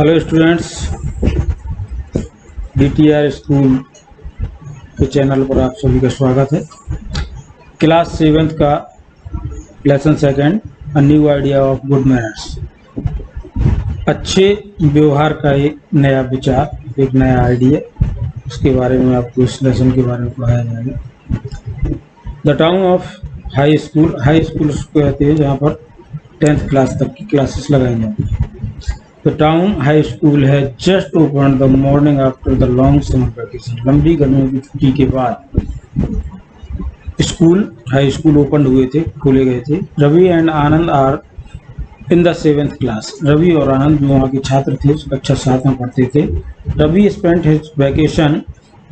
Hello students, DTR school के channel पर आप सभी का स्वागत है। क्लास 7th का lesson second, a new idea of good manners. अच्छे व्यवहार का एक नया विचार, एक नया आइडिया, उसके बारे में आपको इस लेसन के बारे में पढ़ाया जाएगा। The town of high school, high school उसको कहते हैं जहाँ पर 10th क्लास तक की क्लासेस लगाई जाती हैं। The town high school has just opened the morning after the long summer vacation. लंबी गर्मियों की छुट्टी के बाद हाई स्कूल ओपन हुए थे, खोले गए थे। Ravi and Anand are in the 7th class. Ravi और आनंद जो वहाँ के छात्र थे, कक्षा 7 में पढ़ते थे। Ravi spent his vacation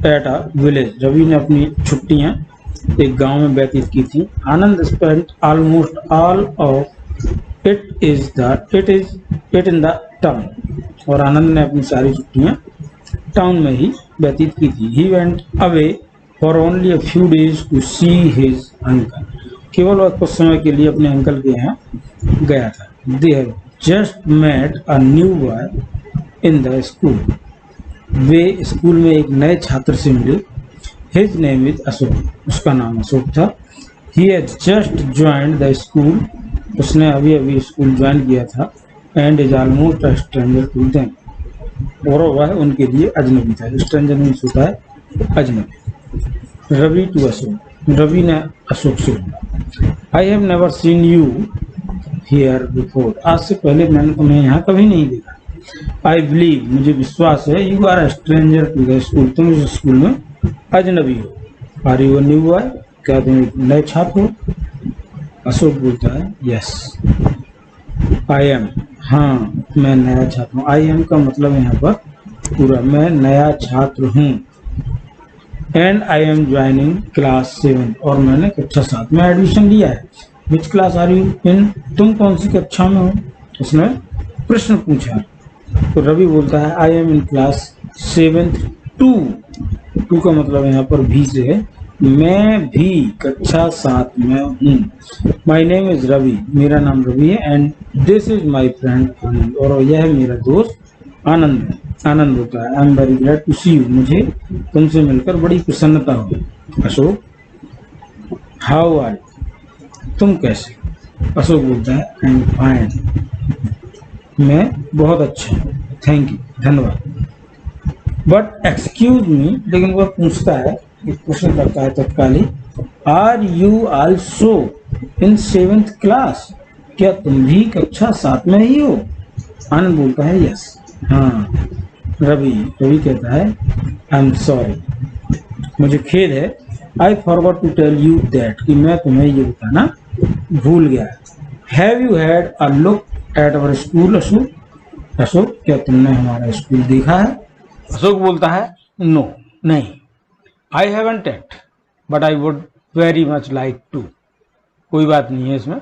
at a village. Ravi ने अपनी छुट्टियाँ एक गांव में व्यतीत की थी। Anand spent almost all of it in the town. और आनंद ने अपनी सारी छुट्टियां टाउन में ही व्यतीत की थी। He went away for only a few days to see his uncle. केवल वह कुछ समय के लिए अपने अंकल के यहाँ गया था। They have just met a new boy in the school. वे स्कूल में एक नए छात्र से मिले। His name is Ashok. उसका नाम अशोक था। He has just joined the school. उसने अभी अभी स्कूल ज्वाइन किया था। And is almost a stranger to them. और वह उनके लिए अजनबी था। स्ट्रेंजर मीन्स होता है अजनबी। रवि टू अशोक। रवि ने अशोक से बोला, I have never seen you here before. आज से पहले मैंने तुम्हें यहाँ कभी नहीं देखा। आई बिलीव, मुझे विश्वास है, you are a stranger to the school. तुम इस स्कूल में अजनबी हो। Are you a new boy? क्या तुम एक नए छात्र हो? अशोक बोलता है, यस आई एम। हाँ, मैं नया छात्र हूँ। आई एम का मतलब यहाँ पर पूरा, मैं नया छात्र हूँ। And I am joining class 7। और मैंने कक्षा 7 में एडमिशन लिया है। Which class are you in? तुम कौन सी कक्षा में हो? उसने प्रश्न पूछा। तो रवि बोलता है, I M in class 7th 2। 2 का मतलब यहाँ पर भी से है, मैं भी कक्षा 7 में हूँ। My name is Ravi. मेरा नाम रवि है। And this is my friend Anand. और यह है मेरा दोस्त आनंद है। आनंद होता है, I am very glad to see you. मुझे तुमसे मिलकर बड़ी प्रसन्नता हुई। Ashok, how are you? तुम कैसे? अशोक बोलता है, आई एम फाइन। मैं बहुत अच्छा हूँ, थैंक यू, धन्यवाद। बट एक्सक्यूज मी, लेकिन वह पूछता है, एक प्रश्न करता है तत्काली, are you also in 7th class? क्या तुम भी कक्षा 7 में ही हो? आनंद बोलता है, यस, हाँ। रवि कहता है, आई एम सॉरी, मुझे खेद है। I forgot to tell you that, कि मैं तुम्हें ये बताना भूल गया। Have you had a look at our school Ashok? Ashok, क्या तुमने हमारा स्कूल देखा है? अशोक बोलता है, नो, नहीं। I haven't yet, but I would very much like to. कोई बात नहीं है इसमें,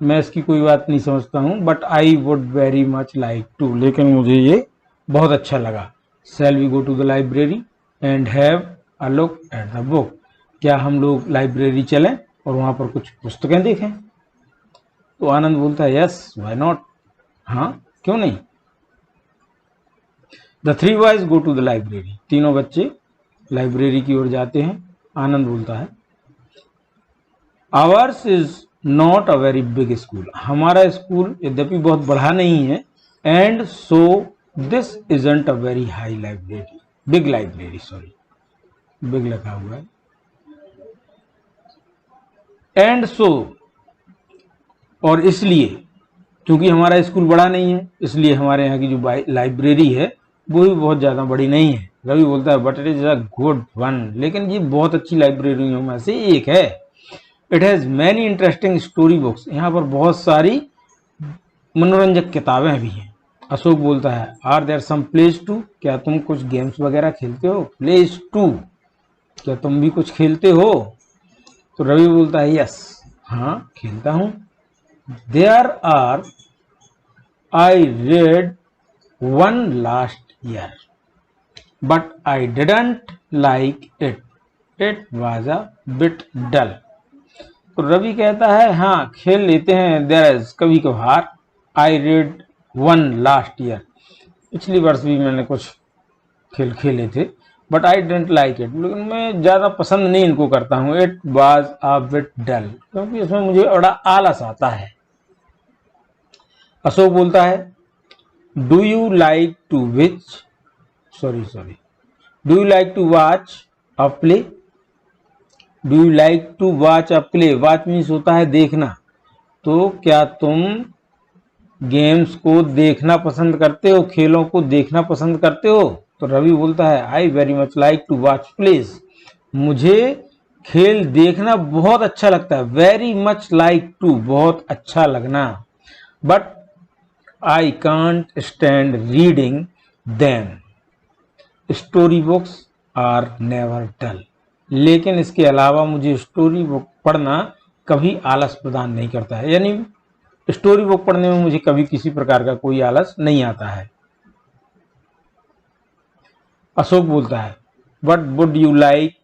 मैं इसकी कोई बात नहीं समझता हूँ। But I would very much like to, लेकिन मुझे ये बहुत अच्छा लगा। Shall we go to the library and have a look at the book? क्या हम लोग लाइब्रेरी चलें और वहाँ पर कुछ पुस्तकें देखें? तो आनंद बोलता है, यस, व्हाई नॉट? हाँ, क्यों नहीं। The 3 boys go to the library. तीनों बच्चे लाइब्रेरी की ओर जाते हैं। आनंद बोलता है, hours is not a very big school. हमारा स्कूल यद्यपि बहुत बड़ा नहीं है। And so this isn't a very high library, big library, sorry, big लिखा हुआ है। एंड सो, और इसलिए, क्योंकि हमारा स्कूल बड़ा नहीं है, इसलिए हमारे यहाँ की जो लाइब्रेरी है वो भी बहुत ज़्यादा बड़ी नहीं है। रवि बोलता है, but it is a good one, लेकिन ये बहुत अच्छी लाइब्रेरियों में से एक है। It has many interesting story books. यहाँ पर बहुत सारी मनोरंजक किताबें भी हैं। अशोक बोलता है, are there some plays too? क्या तुम कुछ गेम्स वगैरह खेलते हो? प्लेस टू, क्या तुम भी कुछ खेलते हो? तो रवि बोलता है, यस, हाँ, खेलता हूँ। There are, I read one last year, but I didn't like it, it was a bit dull. तो रवि कहता है, हाँ, खेल लेते हैं, देयर इज, कभी कभार। I read one last year, पिछली वर्ष भी मैंने कुछ खेल खेले थे, but I didn't like it, लेकिन मैं ज़्यादा पसंद नहीं इनको करता हूँ। It was a bit dull, क्योंकि इसमें मुझे बड़ा आलस आता है। अशोक बोलता है do you like to do you like to watch a play, do you like to watch a play, watch means होता है देखना, तो क्या तुम गेम्स को देखना पसंद करते हो, खेलों को देखना पसंद करते हो? तो रवि बोलता है I very much like to watch plays, मुझे खेल देखना बहुत अच्छा लगता है। वेरी मच लाइक टू, बहुत अच्छा लगना। But I can't stand reading them, story books are never dull, लेकिन इसके अलावा मुझे स्टोरी बुक पढ़ना कभी आलस प्रदान नहीं करता है, यानी स्टोरी बुक पढ़ने में मुझे कभी किसी प्रकार का कोई आलस नहीं आता है। अशोक बोलता है but would you like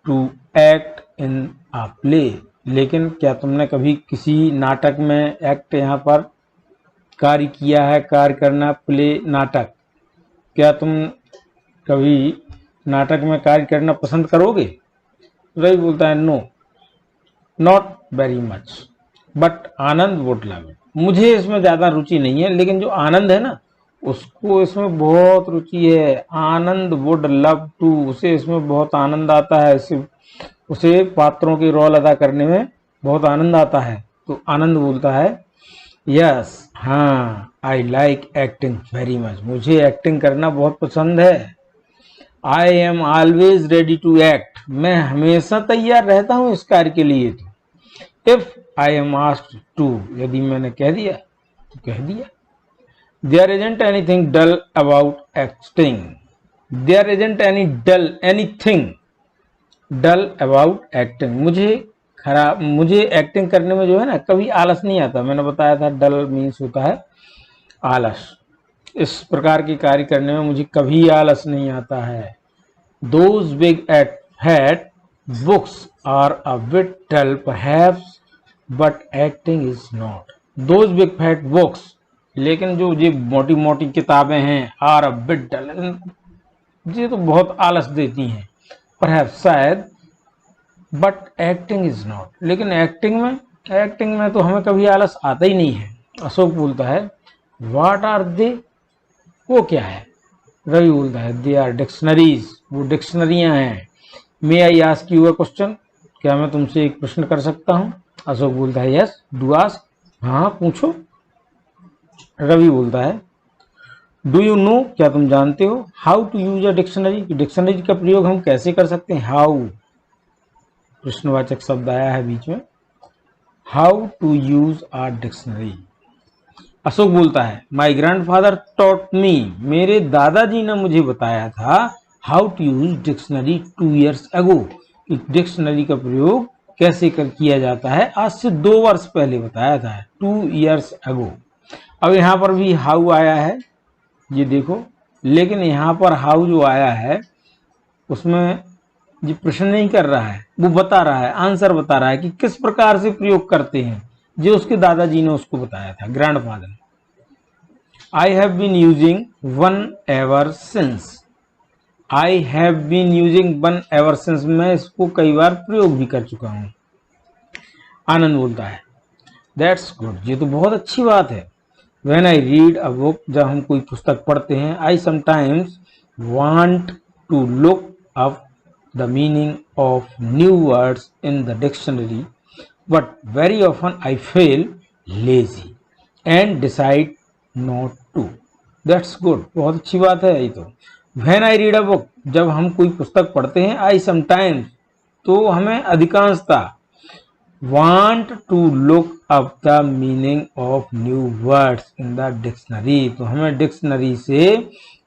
to act in a play, लेकिन क्या तुमने कभी किसी नाटक में एक्ट यहाँ पर कार्य किया है? कार्य करना, प्ले नाटक, क्या तुम कभी नाटक में कार्य करना पसंद करोगे? रवि बोलता है no not very much but Anand would love it, मुझे इसमें ज़्यादा रुचि नहीं है, लेकिन जो आनंद है ना उसको इसमें बहुत रुचि है। आनंद वुड लव टू, उसे इसमें बहुत आनंद आता है, उसे पात्रों के रोल अदा करने में बहुत आनंद आता है। तो आनंद बोलता है यस, हाँ, I like acting very much, मुझे एक्टिंग करना बहुत पसंद है। I am always ready to act, मैं हमेशा तैयार रहता हूँ इस कार्य के लिए। तो if I am asked to, यदि मैंने कह दिया तो कह दिया। There isn't anything dull about acting, there isn't anything dull about acting, मुझे एक्टिंग करने में जो है ना कभी आलस नहीं आता। मैंने बताया था डल मीन्स होता है आलस, इस प्रकार के कार्य करने में मुझे कभी आलस नहीं आता है। Those big at fat books are a bit dull perhaps but acting is not, those big fat books, लेकिन जो ये मोटी मोटी किताबें हैं आर अ बिट डल, ये तो बहुत आलस देती हैं, परहैप्स शायद, बट एक्टिंग इज नॉट, लेकिन एक्टिंग में तो हमें कभी आलस आता ही नहीं है। अशोक बोलता है व्हाट आर दे, वो क्या है? रवि बोलता है दे आर डिक्शनरीज, वो डिक्शनरियां हैं। May I ask you a question, क्या मैं तुमसे एक प्रश्न कर सकता हूँ? अशोक बोलता है यस डू आस्क, हाँ पूछो। रवि बोलता है डू यू नो, क्या तुम जानते हो, how to use a dictionary, dictionary का प्रयोग हम कैसे कर सकते हैं? हाउ, प्रश्नवाचक शब्द आया है बीच में, how to use a dictionary. Ashok बोलता है माई ग्रैंडफादर टॉट मी, मेरे दादाजी ने मुझे बताया था how to use dictionary 2 years ago, कि डिक्शनरी का प्रयोग कैसे किया जाता है, आज से 2 वर्ष पहले बताया था, 2 years ago। अब यहाँ पर भी हाउ आया है, ये देखो, लेकिन यहाँ पर हाउ जो आया है उसमें ये प्रश्न नहीं कर रहा है, वो बता रहा है, आंसर बता रहा है कि किस प्रकार से प्रयोग करते हैं, जो उसके दादाजी ने उसको बताया था, grandfather. I have been using one ever since, I have been using one ever since, मैं इसको कई बार प्रयोग भी कर चुका हूं। आनंद बोलता है दैट्स गुड, ये तो बहुत अच्छी बात है। When I read a book, जब हम कोई पुस्तक पढ़ते हैं, I sometimes want to look up the meaning of new words in the dictionary but very often I feel lazy and decide not to. That's good, बहुत अच्छी बात है ये तो। When I read a book, जब हम कोई पुस्तक पढ़ते हैं, आई समटाइम्स, तो हमें अधिकांशता, want to look up the meaning of new words in the dictionary, तो हमें डिक्शनरी से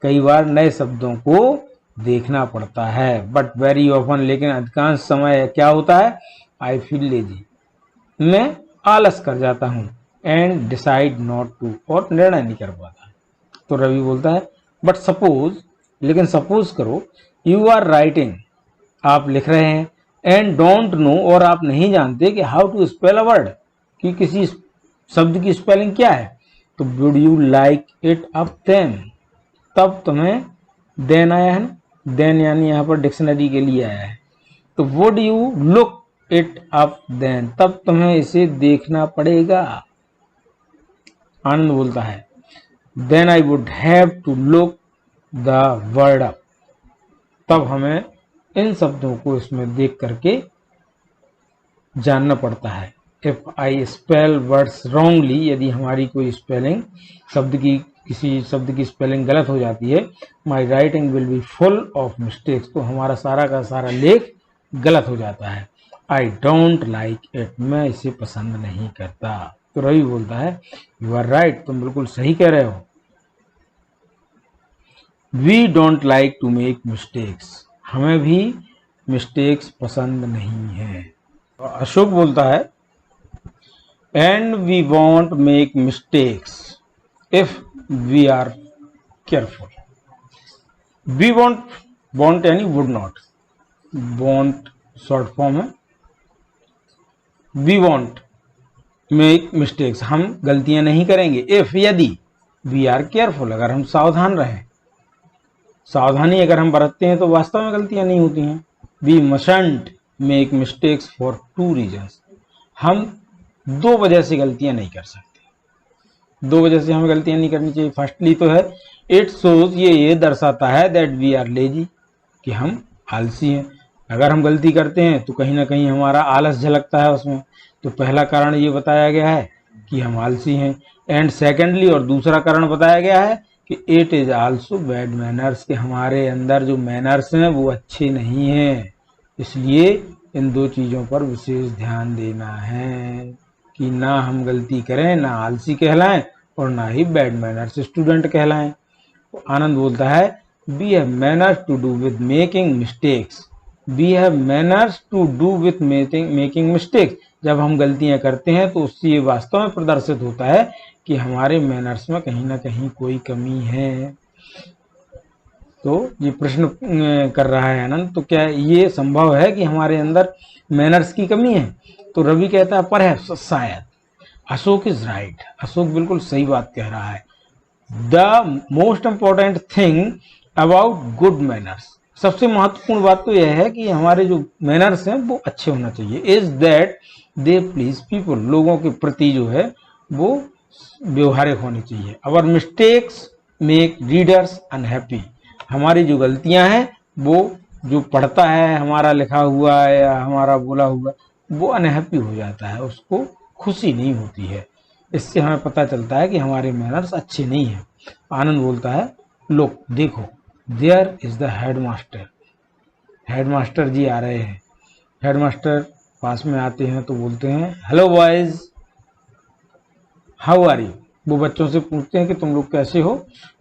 कई बार नए शब्दों को देखना पड़ता है। बट वेरी ऑफन, लेकिन अधिकांश समय क्या होता है, आई फील लेजी, मैं आलस कर जाता हूँ, एंड डिसाइड नॉट टू, और निर्णय नहीं कर पाता। तो रवि बोलता है बट सपोज, लेकिन सपोज करो, यू आर राइटिंग, आप लिख रहे हैं, एंड डोंट नो, और आप नहीं जानते कि how to spell a word, कि किसी शब्द की स्पेलिंग क्या है, तो would you like it up them, तब तुम्हें देन आया है ना, देन यानी यहाँ पर डिक्शनरी के लिए आया है। तो would you look it up then, तब तुम्हें इसे देखना पड़ेगा। आनंद बोलता है then I would have to look the word up, तब हमें इन शब्दों को इसमें देख करके जानना पड़ता है। If I spell words wrongly, यदि हमारी कोई स्पेलिंग किसी शब्द की स्पेलिंग गलत हो जाती है, my writing will be full of mistakes, तो हमारा सारा का सारा लेख गलत हो जाता है। आई डोंट लाइक इट, मैं इसे पसंद नहीं करता। तो रवि बोलता है यू आर राइट, तुम बिल्कुल सही कह रहे हो। We don't like to make mistakes, हमें भी मिस्टेक्स पसंद नहीं है। अशोक बोलता है and we won't make mistakes if we are careful. We won't यानी would not, won't short form है। वी वॉन्ट मेक मिस्टेक्स, हम गलतियां नहीं करेंगे। इफ यदि, वी आर केयरफुल, अगर हम सावधान रहें, सावधानी अगर हम बरतते हैं तो वास्तव में गलतियां नहीं होती हैं। We mustn't make mistakes for two reasons, हम दो वजह से गलतियां नहीं कर सकते। दो वजह से हमें गलतियां नहीं करनी चाहिए। फर्स्टली तो है इट शोज, ये दर्शाता है दैट वी आर लेजी, कि हम आलसी हैं। अगर हम गलती करते हैं तो कहीं ना कहीं हमारा आलस झलकता है उसमें, तो पहला कारण ये बताया गया है कि हम आलसी हैं। एंड सेकेंडली, और दूसरा कारण बताया गया है कि it is also bad manners, कि हमारे अंदर जो मैनर्स हैं वो अच्छे नहीं हैं। इसलिए इन दो चीज़ों पर विशेष ध्यान देना है कि ना हम गलती करें, ना आलसी कहलाएं और ना ही बैड मैनर्स स्टूडेंट कहलाएं। तो आनंद बोलता है we have manners to do with making mistakes, we have manners to do with making mistakes. जब हम गलतियां करते हैं तो उससे ये वास्तव में प्रदर्शित होता है कि हमारे मैनर्स में कहीं ना कहीं कोई कमी है। तो ये प्रश्न कर रहा है आनंद, तो क्या ये संभव है कि हमारे अंदर मैनर्स की कमी है? तो रवि कहता है परहैप्स, शायद। अशोक इज राइट, अशोक बिल्कुल सही बात कह रहा है। The most important thing about good manners, सबसे महत्वपूर्ण बात तो यह है कि हमारे जो मैनर्स हैं वो अच्छे होना चाहिए। Is that they please people, लोगों के प्रति जो है वो व्यवहारिक होनी चाहिए। अवर मिस्टेक्स मेक रीडर्स अनहैप्पी, हमारी जो गलतियां हैं वो जो पढ़ता है हमारा लिखा हुआ या हमारा बोला हुआ वो अनहैप्पी हो जाता है, उसको खुशी नहीं होती है। इससे हमें पता चलता है कि हमारे मैनर्स अच्छे नहीं हैं। आनंद बोलता है लोग देखो, there is the headmaster, headmaster जी आ रहे हैं। हेडमास्टर पास में आते हैं तो बोलते हैं hello boys, how are you. वो बच्चों से पूछते हैं कि तुम लोग कैसे हो।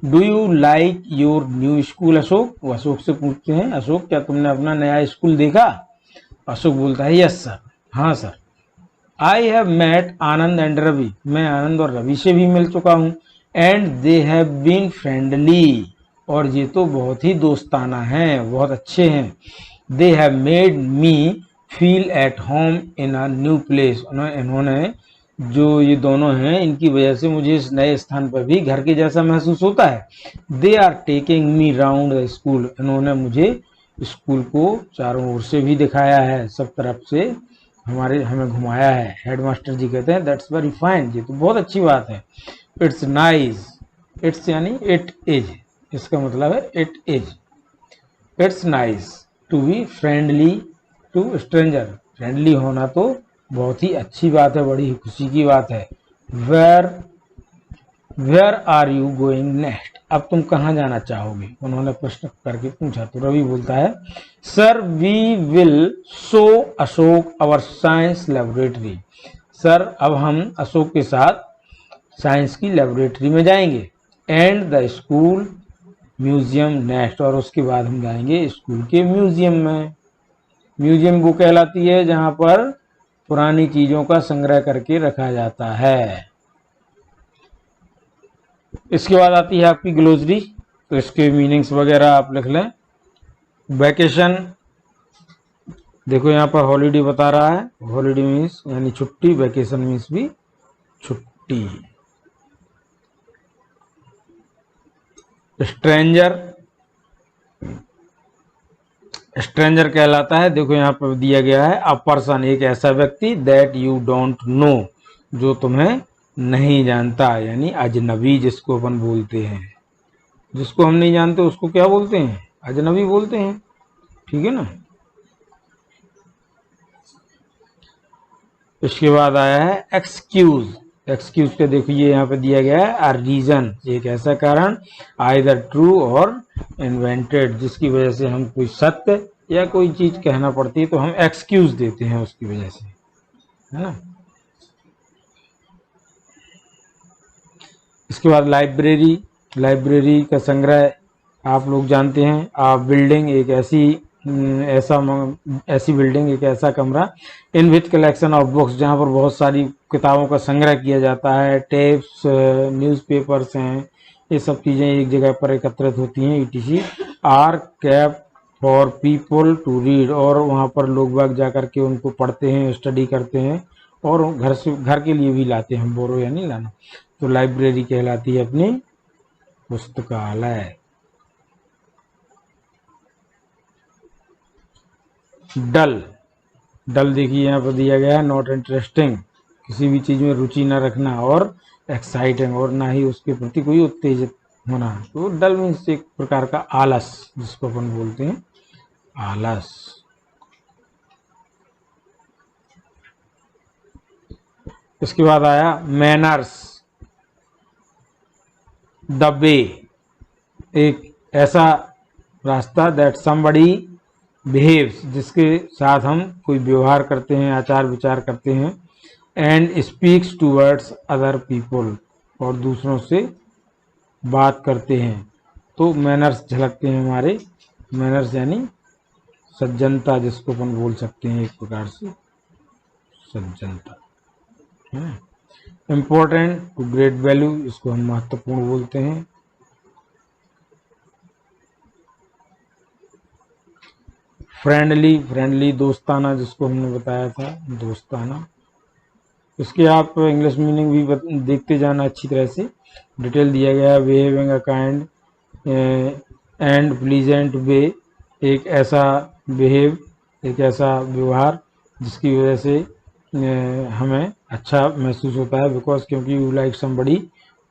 Do you like your new school Ashok, वो अशोक से पूछते हैं अशोक क्या तुमने अपना नया स्कूल देखा। अशोक बोलता है यस सर, हाँ sir. I have met Anand and Ravi, मैं आनंद और रवि से भी मिल चुका हूँ। And they have been friendly, और ये तो बहुत ही दोस्ताना हैं, बहुत अच्छे हैं। They have made me feel at home in a new place, इन्होंने जो ये दोनों हैं इनकी वजह से मुझे इस नए स्थान पर भी घर के जैसा महसूस होता है। They are taking me round the school, इन्होंने मुझे स्कूल को चारों ओर से भी दिखाया है, सब तरफ से हमें घुमाया है। हेडमास्टर जी कहते हैं दैट्स वेरी फाइन, ये तो बहुत अच्छी बात है। इट्स नाइस, इट्स यानी इट इज, इसका मतलब है it is. It's nice to be friendly to stranger, friendly होना तो बहुत ही अच्छी बात है, बड़ी खुशी की बात है। Where are you going next, अब तुम कहाँ जाना चाहोगे, उन्होंने प्रश्न करके पूछा। तो रवि बोलता है sir we will show Ashok our science laboratory, sir अब हम अशोक के साथ साइंस की लेबोरेटरी में जाएंगे। And the school museum next, और उसके बाद हम जाएंगे स्कूल के म्यूजियम में। म्यूजियम वो कहलाती है जहां पर पुरानी चीजों का संग्रह करके रखा जाता है। इसके बाद आती है आपकी ग्लोसरी, तो इसके मीनिंग्स वगैरह आप लिख लें। वैकेशन, देखो यहाँ पर हॉलीडे बता रहा है, हॉलीडे मीन्स यानी छुट्टी, वैकेशन मीन्स भी छुट्टी। स्ट्रेंजर, स्ट्रेंजर कहलाता है, देखो यहाँ पर दिया गया है अ पर्सन, एक ऐसा व्यक्ति, दैट यू डोंट नो, जो तुम्हें नहीं जानता, यानी अजनबी जिसको अपन बोलते हैं। जिसको हम नहीं जानते उसको क्या बोलते हैं? अजनबी बोलते हैं, ठीक है ना। इसके बाद आया है एक्सक्यूज। एक्सक्यूज के देखिए यहाँ पे दिया गया है अ रीजन, एक ऐसा कारण, आइदर ट्रू और इन्वेंटेड, जिसकी वजह से हम कोई सत्य या कोई चीज कहना पड़ती है तो हम एक्सक्यूज देते हैं उसकी वजह से, है ना। इसके बाद लाइब्रेरी, लाइब्रेरी का संग्रह आप लोग जानते हैं। आप बिल्डिंग, एक ऐसी बिल्डिंग, एक ऐसा कमरा, इन विच कलेक्शन ऑफ बुक्स, जहाँ पर बहुत सारी किताबों का संग्रह किया जाता है, टेप्स, न्यूज़पेपर्स हैं, ये सब चीज़ें एक जगह पर एकत्रित होती हैं, etc are kept for people to read, और वहाँ पर लोग बाग जा करके उनको पढ़ते हैं, स्टडी करते हैं, और घर के लिए भी लाते हैं, बोरो यानी लाना। तो लाइब्रेरी कहलाती है अपनी पुस्तकालय। डल, डल देखिए यहाँ पर दिया गया है नॉट इंटरेस्टिंग, किसी भी चीज में रुचि न रखना, और एक्साइटिंग, और ना ही उसके प्रति कोई उत्तेजित होना। तो डल मीन्स एक प्रकार का आलस, जिसको अपन बोलते हैं आलस। इसके बाद आया मैनर्स, द वे, एक ऐसा रास्ता, दैट समबडी बिहेव्स, जिसके साथ हम कोई व्यवहार करते हैं, आचार विचार करते हैं, and speaks towards other people, और दूसरों से बात करते हैं। तो मैनर्स झलकते हैं हमारे, मैनर्स यानी सज्जनता, जिसको अपन बोल सकते हैं एक प्रकार से सज्जनता। इम्पोर्टेंट टू ग्रेट वैल्यू, इसको हम महत्वपूर्ण बोलते हैं। फ्रेंडली, फ्रेंडली दोस्ताना, जिसको हमने बताया था दोस्ताना। इसके आप इंग्लिश मीनिंग भी देखते जाना अच्छी तरह से, डिटेल दिया गया है। Behaving a kind and pleasant way, एक ऐसा बिहेव, एक ऐसा व्यवहार जिसकी वजह से हमें अच्छा महसूस होता है, बिकॉज क्योंकि यू लाइक समबडी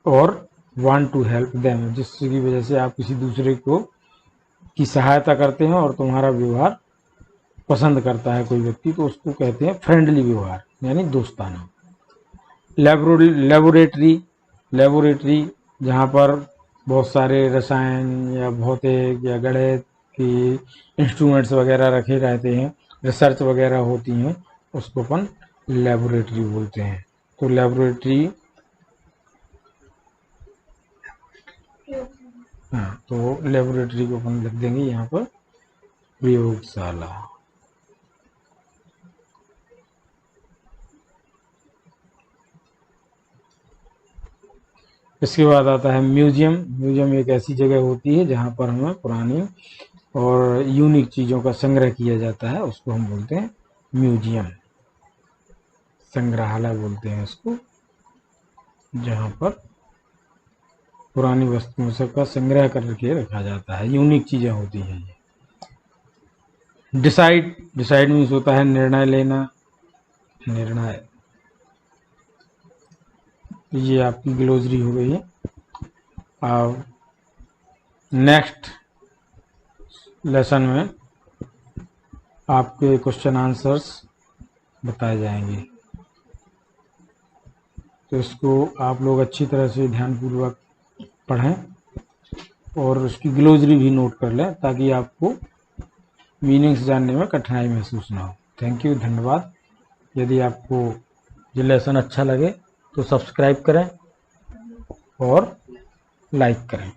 और वांट टू हेल्प देम, जिसकी वजह से आप किसी दूसरे को की सहायता करते हैं और तुम्हारा व्यवहार पसंद करता है कोई व्यक्ति, तो उसको कहते हैं फ्रेंडली व्यवहार यानी दोस्ताना। लेबोरेटरी, लेबोरेटरी जहाँ पर बहुत सारे रसायन या भौतिक या गणित की इंस्ट्रूमेंट्स वगैरह रखे रहते हैं, रिसर्च वगैरह होती हैं, उसको अपन लेबोरेटरी बोलते हैं। तो लेबोरेटरी, हाँ, तो लेबोरेटरी को अपन लिख देंगे यहाँ पर प्रयोगशाला। इसके बाद आता है म्यूजियम। म्यूजियम एक ऐसी जगह होती है जहाँ पर हमें पुरानी और यूनिक चीज़ों का संग्रह किया जाता है, उसको हम बोलते हैं म्यूजियम, संग्रहालय बोलते हैं इसको, जहाँ पर पुरानी वस्तुओं सबका संग्रह करके रखा जाता है, यूनिक चीज़ें होती हैं ये। डिसाइड, डिसाइड मीन्स होता है निर्णय लेना, निर्णय। ये आपकी ग्लोसरी हो गई है। अब नेक्स्ट लेसन में आपके क्वेश्चन आंसर्स बताए जाएंगे, तो इसको आप लोग अच्छी तरह से ध्यानपूर्वक पढ़ें और उसकी ग्लोसरी भी नोट कर लें, ताकि आपको मीनिंग्स जानने में कठिनाई महसूस ना हो। थैंक यू, धन्यवाद। यदि आपको ये लेसन अच्छा लगे तो सब्सक्राइब करें और लाइक करें।